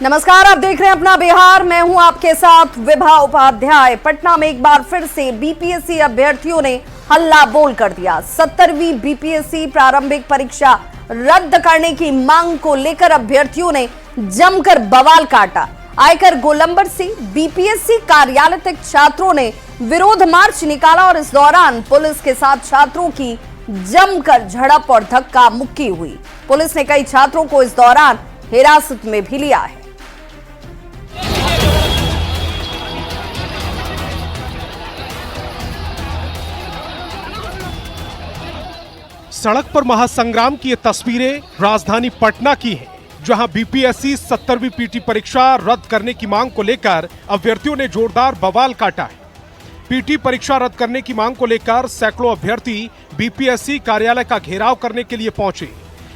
नमस्कार, आप देख रहे हैं अपना बिहार। मैं हूं आपके साथ विभा उपाध्याय। पटना में एक बार फिर से बीपीएससी अभ्यर्थियों ने हल्ला बोल कर दिया। 70वीं बीपीएससी प्रारंभिक परीक्षा रद्द करने की मांग को लेकर अभ्यर्थियों ने जमकर बवाल काटा। आयकर गोलंबर से बीपीएससी कार्यालय तक छात्रों ने विरोध मार्च निकाला और इस दौरान पुलिस के साथ छात्रों की जमकर झड़प और धक्का मुक्की हुई। पुलिस ने कई छात्रों को इस दौरान हिरासत में भी लिया है। सड़क पर महासंग्राम की ये तस्वीरें राजधानी पटना की हैं, जहां बीपीएससी 70वीं पीटी परीक्षा रद्द करने की मांग को लेकर अभ्यर्थियों ने जोरदार बवाल काटा है। पीटी परीक्षा रद्द करने की मांग को लेकर सैकड़ों अभ्यर्थी बीपीएससी कार्यालय का घेराव करने के लिए पहुंचे।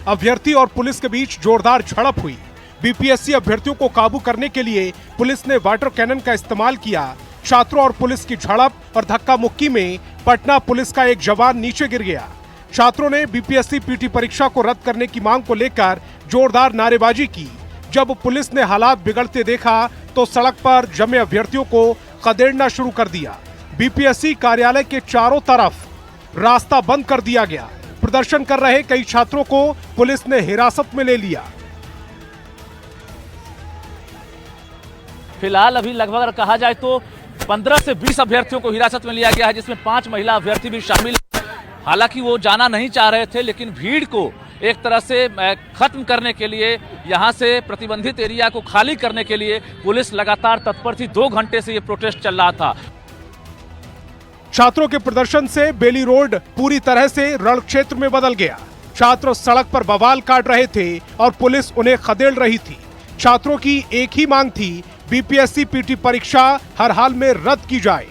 अभ्यर्थी और पुलिस के बीच जोरदार झड़प हुई। बीपीएससी अभ्यर्थियों को काबू करने के लिए पुलिस ने वाटर कैनन का इस्तेमाल किया। छात्रों और पुलिस की झड़प और धक्का मुक्की में पटना पुलिस का एक जवान नीचे गिर गया। छात्रों ने बीपीएससी पीटी परीक्षा को रद्द करने की मांग को लेकर जोरदार नारेबाजी की। जब पुलिस ने हालात बिगड़ते देखा तो सड़क पर जमे अभ्यर्थियों को खदेड़ना शुरू कर दिया। बीपीएससी कार्यालय के चारों तरफ रास्ता बंद कर दिया गया। प्रदर्शन कर रहे कई छात्रों को पुलिस ने हिरासत में ले लिया। फिलहाल अभी लगभग अगर कहा जाए तो 15 से 20 अभ्यर्थियों को हिरासत में लिया गया है, जिसमें 5 महिला अभ्यर्थी भी शामिल। हालांकि वो जाना नहीं चाह रहे थे, लेकिन भीड़ को एक तरह से खत्म करने के लिए, यहां से प्रतिबंधित एरिया को खाली करने के लिए पुलिस लगातार तत्पर थी। 2 घंटे से ये प्रोटेस्ट चल रहा था। छात्रों के प्रदर्शन से बेली रोड पूरी तरह से रण क्षेत्र में बदल गया। छात्र सड़क पर बवाल काट रहे थे और पुलिस उन्हें खदेड़ रही थी। छात्रों की एक ही मांग थी, बीपीएससी पीटी परीक्षा हर हाल में रद्द की जाए।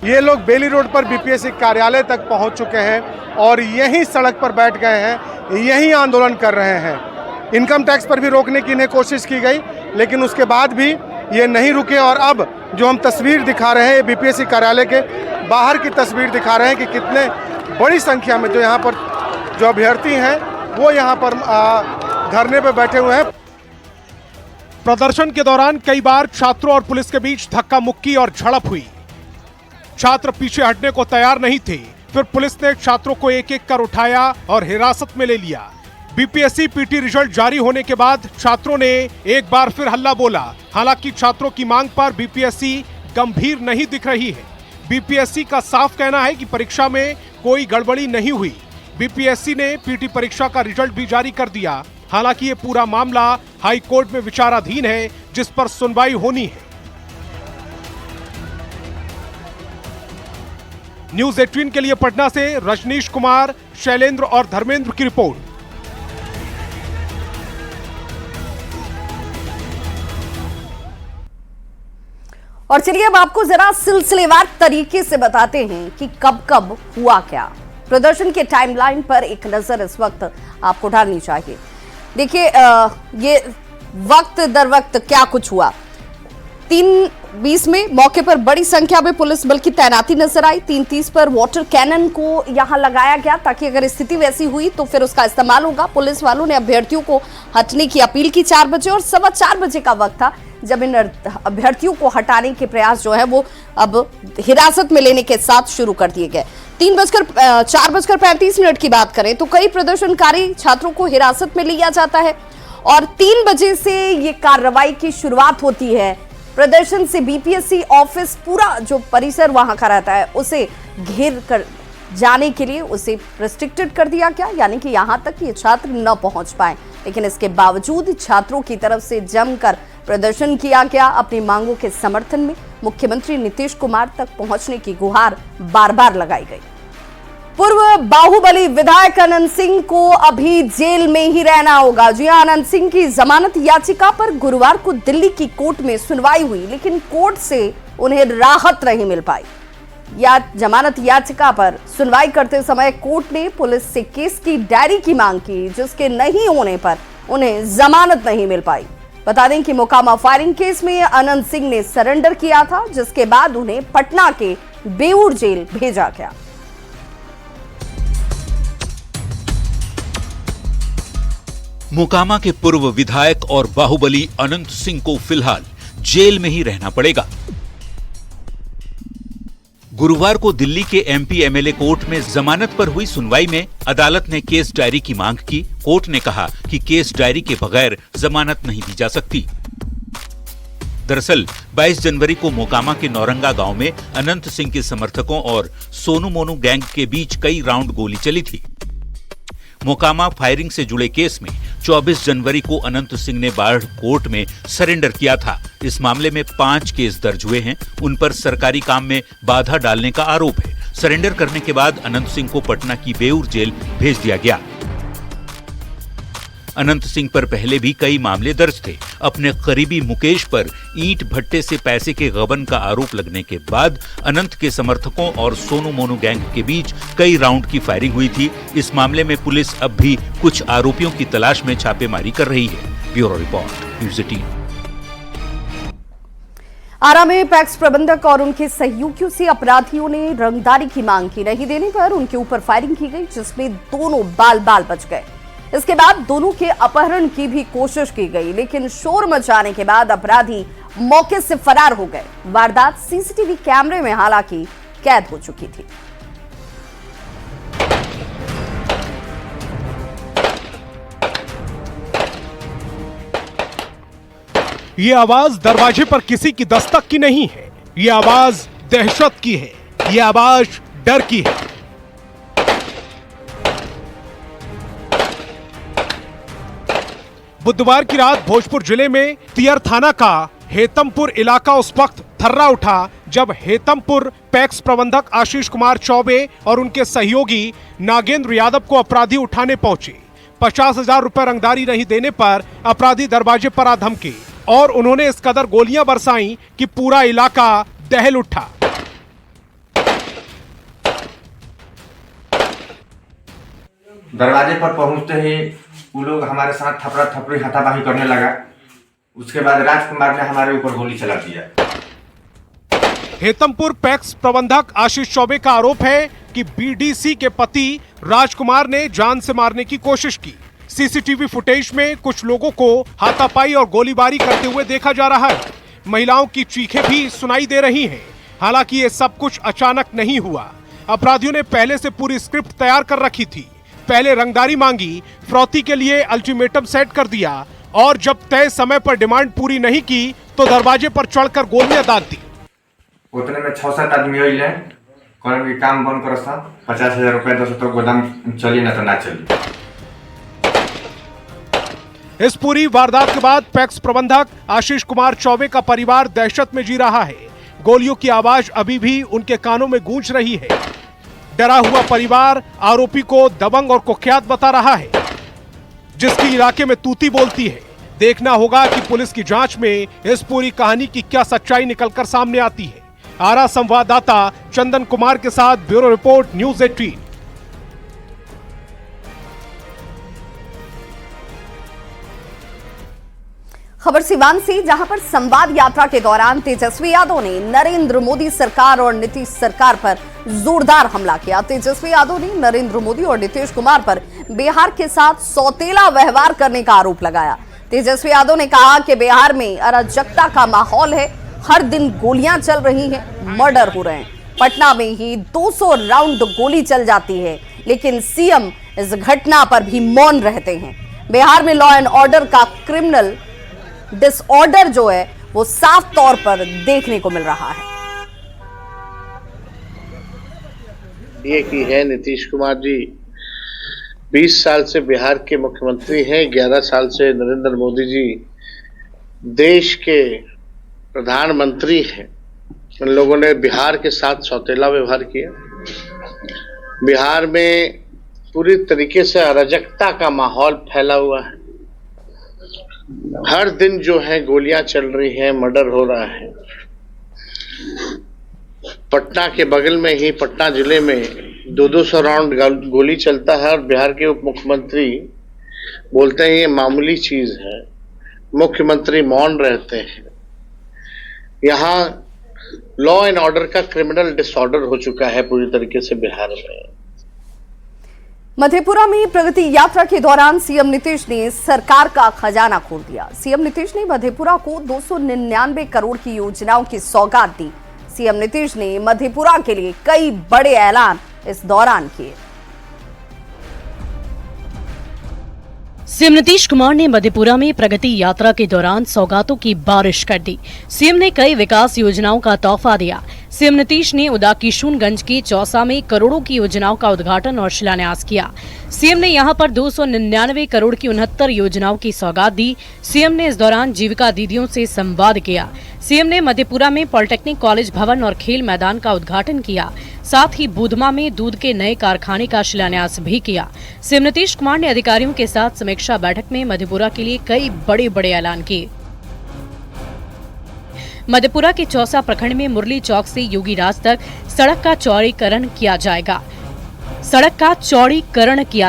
ये लोग बेली रोड पर बीपीएससी कार्यालय तक पहुंच चुके हैं और यहीं सड़क पर बैठ गए हैं, यहीं आंदोलन कर रहे हैं। इनकम टैक्स पर भी रोकने की इन्हें कोशिश की गई, लेकिन उसके बाद भी ये नहीं रुके। और अब जो हम तस्वीर दिखा रहे हैं, बीपीएससी कार्यालय के बाहर की तस्वीर दिखा रहे हैं कि कितने बड़ी संख्या में जो यहाँ पर जो अभ्यर्थी हैं वो यहाँ पर धरने पर बैठे हुए हैं। प्रदर्शन के दौरान कई बार छात्रों और पुलिस के बीच धक्का मुक्की और झड़प हुई। छात्र पीछे हटने को तैयार नहीं थे, फिर पुलिस ने छात्रों को एक एक कर उठाया और हिरासत में ले लिया। बीपीएससी पीटी रिजल्ट जारी होने के बाद छात्रों ने एक बार फिर हल्ला बोला। हालांकि छात्रों की मांग पर बीपीएससी गंभीर नहीं दिख रही है। बीपीएससी का साफ कहना है कि परीक्षा में कोई गड़बड़ी नहीं हुई। बीपीएससी ने पीटी परीक्षा का रिजल्ट भी जारी कर दिया। हालांकि ये पूरा मामला हाई कोर्ट में विचाराधीन है, जिस पर सुनवाई होनी है। न्यूज 18 के लिए पटना से रजनीश कुमार, शैलेंद्र और धर्मेंद्र की रिपोर्ट। और चलिए अब आपको जरा सिलसिलेवार तरीके से बताते हैं कि कब कब हुआ क्या। प्रदर्शन के टाइमलाइन पर एक नजर इस वक्त आपको डालनी चाहिए। देखिए, ये वक्त दर वक्त क्या कुछ हुआ। 3:20 में मौके पर बड़ी संख्या में पुलिस बल की तैनाती नजर आई। 3:30 पर वाटर कैनन को यहां लगाया गया ताकि अगर स्थिति वैसी हुई तो फिर उसका इस्तेमाल होगा। पुलिस वालों ने अभ्यर्थियों को हटने की अपील की 4 बजे और 4:15 बजे का वक्त था जब इन अभ्यर्थियों को हटाने के प्रयास जो है वो अब हिरासत में लेने के साथ शुरू कर दिए गए। 4:35 की बात करें तो कई प्रदर्शनकारी छात्रों को हिरासत में लिया जाता है और 3 बजे से ये कार्रवाई की शुरुआत होती है। प्रदर्शन से बीपीएससी ऑफिस पूरा जो परिसर वहां का रहता है उसे घेर कर जाने के लिए उसे रिस्ट्रिक्टेड कर दिया गया, यानी कि यहां तक ये छात्र न पहुंच पाए। लेकिन इसके बावजूद छात्रों की तरफ से जमकर प्रदर्शन किया गया। अपनी मांगों के समर्थन में मुख्यमंत्री नीतीश कुमार तक पहुंचने की गुहार बार बार लगाई गई। पूर्व बाहुबली विधायक अनंत सिंह को अभी जेल में ही रहना होगा। जी हां, अनंत सिंह की जमानत याचिका पर गुरुवार को दिल्ली की कोर्ट में सुनवाई हुई, लेकिन कोर्ट से उन्हें राहत नहीं मिल पाई। जमानत याचिका पर सुनवाई करते समय कोर्ट ने पुलिस से केस की डायरी की मांग की, जिसके नहीं होने पर उन्हें जमानत नहीं मिल पाई। बता दें कि मोकामा फायरिंग केस में अनंत सिंह ने सरेंडर किया था, जिसके बाद उन्हें पटना के बेऊर जेल भेजा गया। मोकामा के पूर्व विधायक और बाहुबली अनंत सिंह को फिलहाल जेल में ही रहना पड़ेगा। गुरुवार को दिल्ली के एमपी एमएलए कोर्ट में जमानत पर हुई सुनवाई में अदालत ने केस डायरी की मांग की। कोर्ट ने कहा कि केस डायरी के बगैर जमानत नहीं दी जा सकती। दरअसल 22 जनवरी को मोकामा के नौरंगा गांव में अनंत सिंह के समर्थकों और सोनू मोनू गैंग के बीच कई राउंड गोली चली थी। मोकामा फायरिंग से जुड़े केस में 24 जनवरी को अनंत सिंह ने बाढ़ कोर्ट में सरेंडर किया था। इस मामले में 5 केस दर्ज हुए हैं। उन पर सरकारी काम में बाधा डालने का आरोप है। सरेंडर करने के बाद अनंत सिंह को पटना की बेऊर जेल भेज दिया गया। अनंत सिंह पर पहले भी कई मामले दर्ज थे। अपने करीबी मुकेश पर ईंट भट्टे से पैसे के गबन का आरोप लगने के बाद अनंत के समर्थकों और सोनू मोनू गैंग के बीच कई राउंड की फायरिंग हुई थी। इस मामले में पुलिस अब भी कुछ आरोपियों की तलाश में छापेमारी कर रही है। Bureau report, news 18। आरा में पैक्स प्रबंधक और उनके सहयोगियों से अपराधियों ने रंगदारी की मांग की। नहीं देने पर उनके ऊपर फायरिंग की गई, जिसमें दोनों बाल बाल बच गए। इसके बाद दोनों के अपहरण की भी कोशिश की गई, लेकिन शोर मचाने के बाद अपराधी मौके से फरार हो गए। वारदात सीसीटीवी कैमरे में हालांकि कैद हो चुकी थी। ये आवाज दरवाजे पर किसी की दस्तक की नहीं है। ये आवाज दहशत की है। ये आवाज डर की है। बुधवार की रात भोजपुर जिले में तियर थाना का हेतमपुर इलाका उस वक्त थर्रा उठा जब हेतमपुर पैक्स प्रबंधक आशीष कुमार चौबे और उनके सहयोगी नागेंद्र यादव को अपराधी उठाने पहुंचे। 50,000 रुपए रंगदारी नहीं देने पर अपराधी दरवाजे पर आ धमके और उन्होंने इस कदर गोलियां बरसाई कि पूरा इलाका दहल उठा। दरवाजे पर पहुंचते ही वो लोग हमारे साथ थपड़ा थपड़ी हाथापाई करने लगा। उसके बाद राजकुमार ने हमारे ऊपर गोली चला दिया। हेतमपुर पैक्स प्रबंधक आशीष चौबे का आरोप है कि बीडीसी के पति राजकुमार ने जान से मारने की कोशिश की। सीसीटीवी फुटेज में कुछ लोगों को हाथापाई और गोलीबारी करते हुए देखा जा रहा है। महिलाओं की चीखें भी सुनाई दे रही हैं। हालांकि ये सब कुछ अचानक नहीं हुआ। अपराधियों ने पहले से पूरी स्क्रिप्ट तैयार कर रखी थी। पहले रंगदारी मांगी, फिरौती के लिए अल्टीमेटम सेट कर दिया और जब तय समय पर डिमांड पूरी नहीं की तो दरवाजे पर चढ़कर गोलियां दाग दी। उतने में 6-7 आदमी आइले, कहलन कि काम बंद करो सा, 50,000 रुपए दो तो गोदाम चली ना तो ना चली। इस पूरी वारदात के बाद पैक्स प्रबंधक आशीष कुमार चौबे का परिवार दहशत में जी रहा है। गोलियों की आवाज अभी भी उनके कानों में गूंज रही है। डरा हुआ परिवार आरोपी को दबंग और कुख्यात बता रहा है, जिसकी इलाके में तूती बोलती है। देखना होगा कि पुलिस की जांच में इस पूरी कहानी की क्या सच्चाई निकलकर सामने आती है। आरा संवाददाता चंदन कुमार के साथ ब्यूरो रिपोर्ट, न्यूज़ 18। खबर सिवान से, जहां पर संवाद यात्रा के दौरान तेजस्वी यादव ने नरेंद्र मोदी सरकार और नीतीश सरकार पर जोरदार हमला किया। तेजस्वी यादव ने नरेंद्र मोदी और नीतीश कुमार पर बिहार के साथ सौतेला व्यवहार करने का आरोप लगाया। तेजस्वी यादव ने कहा कि बिहार में अराजकता का माहौल है, हर दिन गोलियां चल रही हैं, मर्डर हो रहे हैं। पटना में ही 200 राउंड गोली चल जाती है, लेकिन सीएम इस घटना पर भी मौन रहते हैं। बिहार में लॉ एंड ऑर्डर का क्रिमिनल डिसऑर्डर जो है वो साफ तौर पर देखने को मिल रहा है। ये की है नीतीश कुमार जी 20 साल से बिहार के मुख्यमंत्री हैं, 11 साल से नरेंद्र मोदी जी देश के प्रधानमंत्री हैं। उन लोगों ने बिहार के साथ सौतेला व्यवहार किया। बिहार में पूरी तरीके से अराजकता का माहौल फैला हुआ है। हर दिन जो है गोलियां चल रही हैं, मर्डर हो रहा है। पटना के बगल में ही पटना जिले में 200 राउंड गोली चलता है और बिहार के उप मुख्यमंत्री बोलते हैं ये मामूली चीज है। मुख्यमंत्री मौन रहते हैं। यहाँ लॉ एंड ऑर्डर का क्रिमिनल डिसऑर्डर हो चुका है पूरी तरीके से बिहार में। मधेपुरा में प्रगति यात्रा के दौरान सीएम नीतीश ने सरकार का खजाना खोल दिया। सीएम नीतीश ने मधेपुरा को 299 करोड़ की योजनाओं की सौगात दी। सीएम नीतीश ने मधेपुरा के लिए कई बड़े ऐलान इस दौरान किए। सीएम नीतीश कुमार ने मधेपुरा में प्रगति यात्रा के दौरान सौगातों की बारिश कर दी। सीएम ने कई विकास योजनाओं का तोहफा दिया। सीएम नीतीश ने उदाकिशुनगंज के चौसा में करोड़ों की योजनाओं का उद्घाटन और शिलान्यास किया। सीएम ने यहां पर 299 करोड़ की 69 योजनाओं की सौगात दी। सीएम ने इस दौरान जीविका दीदियों से संवाद किया। सीएम ने मधेपुरा में पॉलिटेक्निक कॉलेज भवन और खेल मैदान का उद्घाटन किया। साथ ही बूधमा में दूध के नए कारखाने का शिलान्यास भी किया। सीएम नीतीश कुमार ने अधिकारियों के साथ समीक्षा बैठक में मधेपुरा के लिए कई बड़े ऐलान किए। मधेपुरा के चौसा प्रखंड में मुरली चौक से योगी राज तक सड़क का चौड़ीकरण किया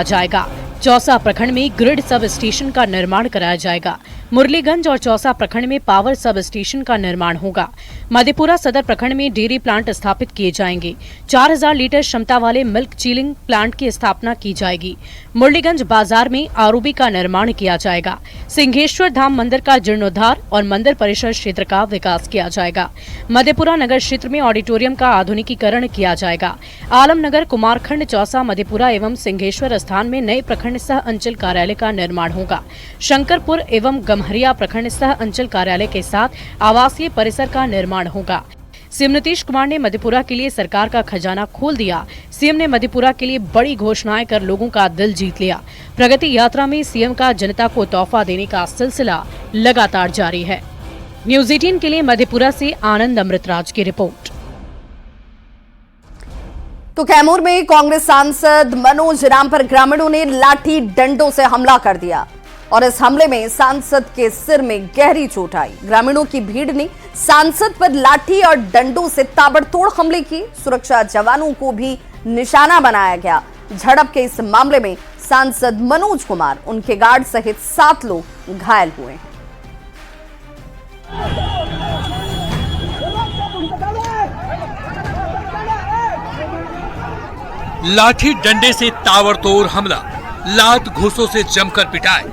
जाएगा। चौसा प्रखंड में ग्रिड सब स्टेशन का निर्माण कराया जाएगा। मुरलीगंज और चौसा प्रखंड में पावर सब स्टेशन का निर्माण होगा। मधेपुरा सदर प्रखंड में डेयरी प्लांट स्थापित किए जाएंगे। 4000 लीटर क्षमता वाले मिल्क चिलिंग प्लांट की स्थापना की जाएगी। मुरलीगंज बाजार में आरओबी का निर्माण किया जाएगा। सिंहेश्वर धाम मंदिर का जीर्णोद्धार और मंदिर परिसर क्षेत्र का विकास किया जाएगा। मधेपुरा नगर क्षेत्र में ऑडिटोरियम का आधुनिकीकरण किया जाएगा। आलमनगर, कुमारखंड, चौसा, मधेपुरा एवं सिंहेश्वर स्थान में नए प्रखंड सह अंचल कार्यालय का निर्माण होगा। शंकरपुर एवं गम्हरिया प्रखंड सह अंचल कार्यालय के साथ आवासीय परिसर का निर्माण होगा। सीएम नीतीश कुमार ने मधेपुरा के लिए सरकार का खजाना खोल दिया। सीएम ने मधेपुरा के लिए बड़ी घोषणाएं कर लोगों का दिल जीत लिया। प्रगति यात्रा में सीएम का जनता को तोहफा देने का सिलसिला लगातार जारी है। न्यूज़ 18 के लिए मधेपुरा से आनंद अमृतराज की रिपोर्ट। तो कैमूर में कांग्रेस सांसद मनोज राम पर ग्रामीणों ने लाठी डंडों से हमला कर दिया और इस हमले में सांसद के सिर में गहरी चोट आई। ग्रामीणों की भीड़ ने सांसद पर लाठी और डंडों से ताबड़तोड़ हमले किए। सुरक्षा जवानों को भी निशाना बनाया गया। झड़प के इस मामले में सांसद मनोज कुमार, उनके गार्ड सहित 7 लोग घायल हुए हैं। लाठी डंडे से ताबड़तोड़ हमला, लात घूंसों से जमकर पिटाई।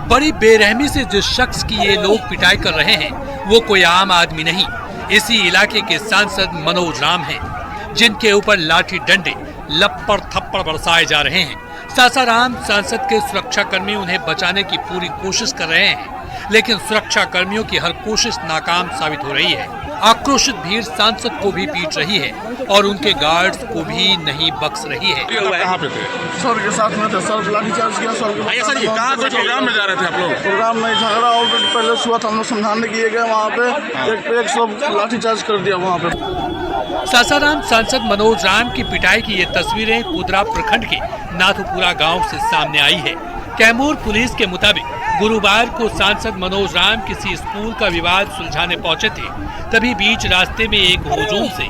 बड़ी बेरहमी से जिस शख्स की ये लोग पिटाई कर रहे हैं वो कोई आम आदमी नहीं, इसी इलाके के सांसद मनोज राम हैं, जिनके ऊपर लाठी डंडे लपड़ थप्पड़ बरसाए जा रहे हैं। सासाराम सांसद के सुरक्षा कर्मी उन्हें बचाने की पूरी कोशिश कर रहे हैं, लेकिन सुरक्षा कर्मियों की हर कोशिश नाकाम साबित हो रही है। आक्रोशित भीड़ सांसद को भी पीट रही है और उनके गार्ड्स को भी नहीं बख्श रही है। कहाँ पे थे? सर के साथ में थे सर, लाठीचार्ज किया सर। सर ये कहाँ से प्रोग्राम में जा रहे थे आप लोग? प्रोग्राम में झगड़ा ऑलरेडी पहले हुआ था, हम लोग समझाने किए गए वहाँ पे एक सब लाठीचार्ज कर दिया वहाँ पे। सासाराम सांसद मनोज राम की पिटाई की ये तस्वीरें कुदरा प्रखंड के नाथुपुरा गाँव से सामने आई है। कैमूर पुलिस के मुताबिक गुरुवार को सांसद मनोज राम किसी स्कूल का विवाद सुलझाने पहुंचे थे, तभी बीच रास्ते में एक हुजूम से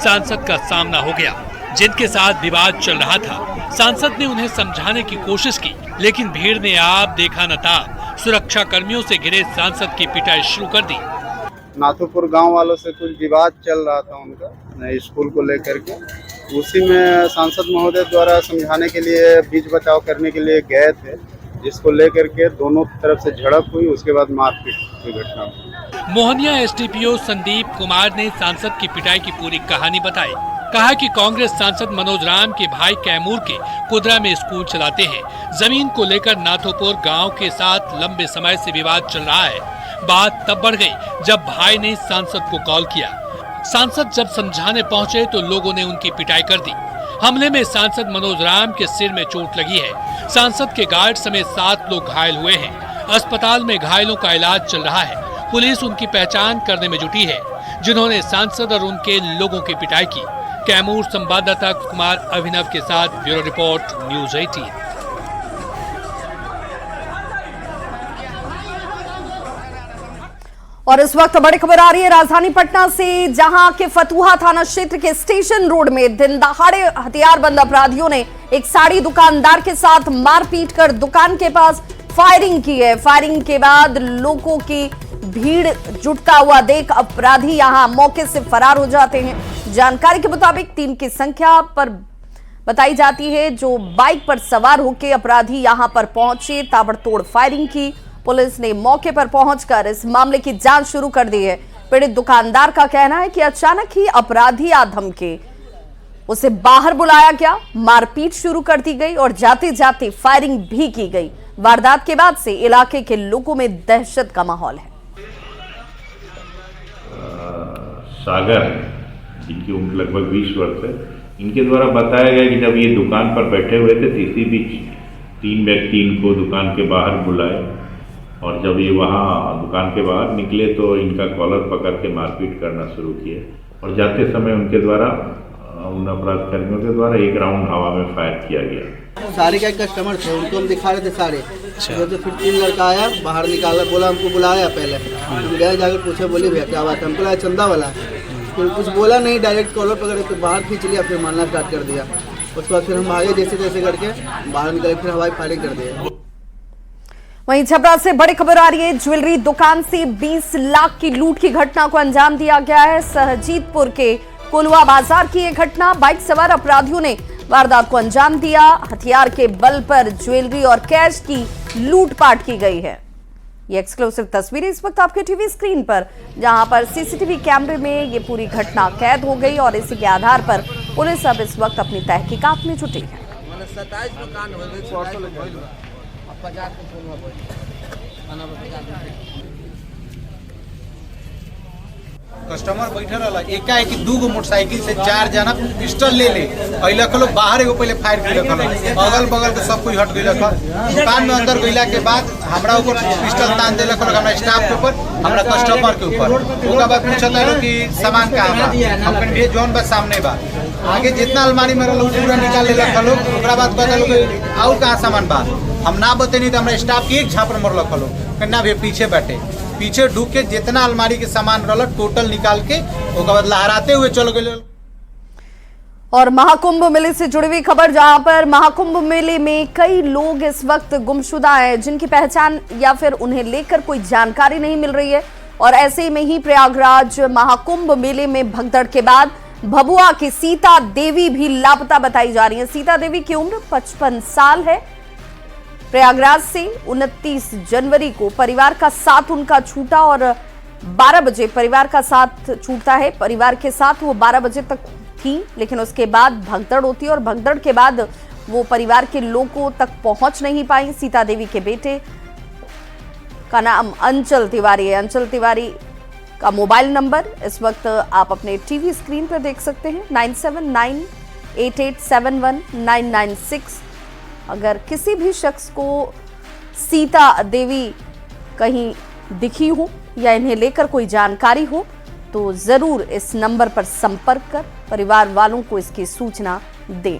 सांसद का सामना हो गया, जिनके साथ विवाद चल रहा था। सांसद ने उन्हें समझाने की कोशिश की, लेकिन भीड़ ने आप देखा न था, सुरक्षा कर्मियों से घिरे सांसद की पिटाई शुरू कर दी। नाथुपुर गांव वालों से कुछ विवाद चल रहा था उनका स्कूल को लेकर के, उसी में सांसद महोदय द्वारा समझाने के लिए, बीच बचाव करने के लिए गए थे, जिसको लेकर के दोनों तरफ से झड़प हुई। उसके बाद मारपीट की घटना हुई। मोहनिया एसडीपीओ संदीप कुमार ने सांसद की पिटाई की पूरी कहानी बताई। कहा कि कांग्रेस सांसद मनोज राम के भाई कैमूर के कुदरा में स्कूल चलाते हैं। जमीन को लेकर नाथोपुर गांव के साथ लंबे समय से विवाद चल रहा है। बात तब बढ़ गई जब भाई ने सांसद को कॉल किया। सांसद जब समझाने पहुंचे तो लोगों ने उनकी पिटाई कर दी। हमले में सांसद मनोज राम के सिर में चोट लगी है। सांसद के गार्ड समेत 7 लोग घायल हुए हैं। अस्पताल में घायलों का इलाज चल रहा है। पुलिस उनकी पहचान करने में जुटी है, जिन्होंने सांसद और उनके लोगों की पिटाई की। कैमूर संवाददाता कुमार अभिनव के साथ ब्यूरो रिपोर्ट, न्यूज़ 18। और इस वक्त बड़ी खबर आ रही है राजधानी पटना से, जहां के फतुहा थाना क्षेत्र के स्टेशन रोड में दिन दहाड़े हथियारबंद अपराधियों ने एक साड़ी दुकानदार के साथ मारपीट कर दुकान के पास फायरिंग की है। फायरिंग के बाद लोगों की भीड़ जुटता हुआ देख अपराधी यहां मौके से फरार हो जाते हैं। जानकारी के मुताबिक 3 की संख्या पर बताई जाती है। जो बाइक पर सवार होकर अपराधी यहां पर पहुंचे, ताबड़तोड़ फायरिंग की। पुलिस ने मौके पर पहुंचकर इस मामले की जांच शुरू कर दी है। पीड़ित दुकानदार का कहना है कि अचानक ही अपराधी आ धमके, उसे बाहर बुलाया गया, मारपीट शुरू कर दी गई और जाते जाते फायरिंग भी की गई। वारदात के बाद से इलाके के लोगों में दहशत का माहौल है। सागर, जिनकी उम्र लगभग 20 वर्ष है, इनके द्वारा बताया गया कि जब ये दुकान पर बैठे हुए थे तो इसी बीच 3 व्यक्ति इनको दुकान के बाहर बुलाए और जब ये वहाँ दुकान के बाहर निकले तो इनका कॉलर पकड़ के मारपीट करना शुरू किए और जाते समय उनके द्वारा उन अपराध कर्मियों के द्वारा एक राउंड हवा में फायर किया गया। सारे का कस्टमर थे, उनको हम दिखा रहे थे सारे। तो फिर 3 लड़का आया, बाहर निकाला, बोला हमको बुलाया पहले। हम गए, जाकर पूछे, बोले भैया क्या बात है, हमको लगा चंदा वाला। फिर कुछ बोला नहीं, डायरेक्ट कॉलर पकड़े तो बाहर खींच लिया, फिर मारना स्टार्ट कर दिया। उसके बाद फिर हम आगे जैसे तैसे करके बाहर निकले, फिर हवाई फायरिंग कर दिया। वहीं छपरा से बड़ी खबर आ रही है। ज्वेलरी दुकान से 20 लाख की लूट की घटना को अंजाम दिया गया है। सहजीतपुर के कोलवा बाजार की यह घटना, बाइक सवार अपराधियों ने वारदात को अंजाम दिया। हथियार के बल पर ज्वेलरी और कैश की लूटपाट की गई है। ये एक्सक्लूसिव तस्वीरें इस वक्त आपके टीवी स्क्रीन पर, जहां पर सीसीटीवी कैमरे में ये पूरी घटना कैद हो गई और इसी के आधार पर पुलिस अब इस वक्त अपनी तहकीकात में जुटी है। कस्टमर बैठे रहा, एकाएक 2 गो मोटरसाइकिल से 4 जना पिस्टल ले अइला लोग बाहर एगो पहले फायर कर अगल बगल के सब कुछ हट गई। दुकान में अंदर गईला के बाद हमरा ऊपर पिस्टल तान दिलक, हमरा स्टाफ के ऊपर, हमरा कस्टमर के ऊपर। ओकरा बाद पूछता है कि सामान कहाँ बा, अपन भी जोन बा सामने बा। आगे जितना अलमारी में रहा पूरा निकाल लेलक लोग। ओकरा बाद कहता लोग और कहाँ सामान बा, हम ना बतेनी तो हमरा स्टाफ के एक झापड़ मरलक लोग, कन्ना भी पीछे बैठे, पीछे ढूक के जितना अलमारी के सामान रहा टोटल निकाल के ओकर बाद लहराते हुए चल गए। और महाकुंभ मेले से जुड़ी हुई खबर, जहां पर महाकुंभ मेले में कई लोग इस वक्त गुमशुदा हैं, जिनकी पहचान या फिर उन्हें लेकर कोई जानकारी नहीं मिल रही है। और ऐसे में ही प्रयागराज महाकुंभ मेले में भगदड़ के बाद भभुआ की सीता देवी भी लापता बताई जा रही है। सीता देवी की उम्र 55 साल है। प्रयागराज से 29 जनवरी को परिवार का साथ उनका छूटा और 12 बजे परिवार का साथ छूटता है। परिवार के साथ वो 12 बजे तक थी, लेकिन उसके बाद भगदड़ होती है और भगदड़ के बाद वो परिवार के लोगों तक पहुंच नहीं पाई। सीता देवी के बेटे का नाम अंचल तिवारी है। अंचल तिवारी का मोबाइल नंबर इस वक्त आप अपने टीवी स्क्रीन पर देख सकते हैं, 9798871996। अगर किसी भी शख्स को सीता देवी कहीं दिखी हो या इन्हें लेकर कोई जानकारी हो तो जरूर इस नंबर पर संपर्क कर परिवार वालों को इसकी सूचना दें।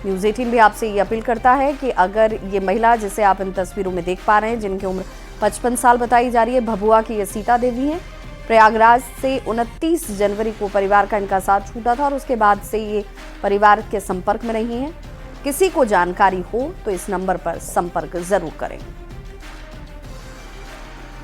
न्यूज़ 18 भी आपसे ये अपील करता है कि अगर ये महिला जिसे आप इन तस्वीरों में देख पा रहे हैं, जिनकी उम्र 55 साल बताई जा रही है, भभुआ की ये सीता देवी है। प्रयागराज से 29 जनवरी को परिवार का इनका साथ छूटा था और उसके बाद से ये परिवार के संपर्क में नहीं है। किसी को जानकारी हो तो इस नंबर पर संपर्क जरूर करें।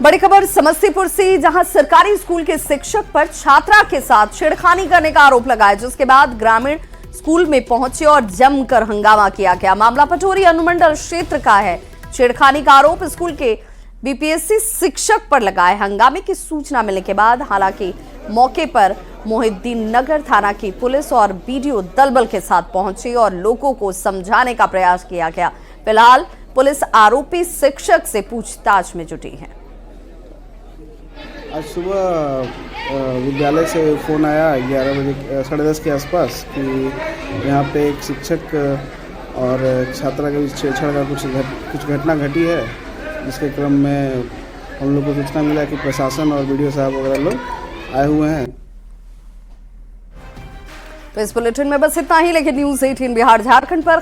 बड़ी खबर समस्तीपुर से, जहां सरकारी स्कूल के शिक्षक पर छात्रा के साथ छेड़खानी करने का आरोप लगाया, जिसके बाद ग्रामीण स्कूल में पहुंचे और जमकर हंगामा किया गया। मामला पटोरी अनुमंडल क्षेत्र का है। छेड़खानी का आरोप स्कूल के बीपीएससी शिक्षक पर लगा है। हंगामे की सूचना मिलने के बाद हालांकि मौके पर मोहिद्दीन नगर थाना की पुलिस और बीडीओ दलबल के साथ पहुंची और लोगों को समझाने का प्रयास किया गया। फिलहाल पुलिस आरोपी शिक्षक से पूछताछ में जुटी है। आज सुबह विद्यालय से फ़ोन आया 11 बजे 10:30 के आसपास कि यहाँ पे एक शिक्षक और छात्रा के बीच छेड़छाड़ का कुछ घटना घटी है, जिसके क्रम में हम लोग को सूचना मिला कि प्रशासन और बीडीओ साहब वगैरह लोग आए हुए हैं। तो इस बुलेटिन में बस इतना ही, लेकिन न्यूज़ 18 बिहार झारखंड पर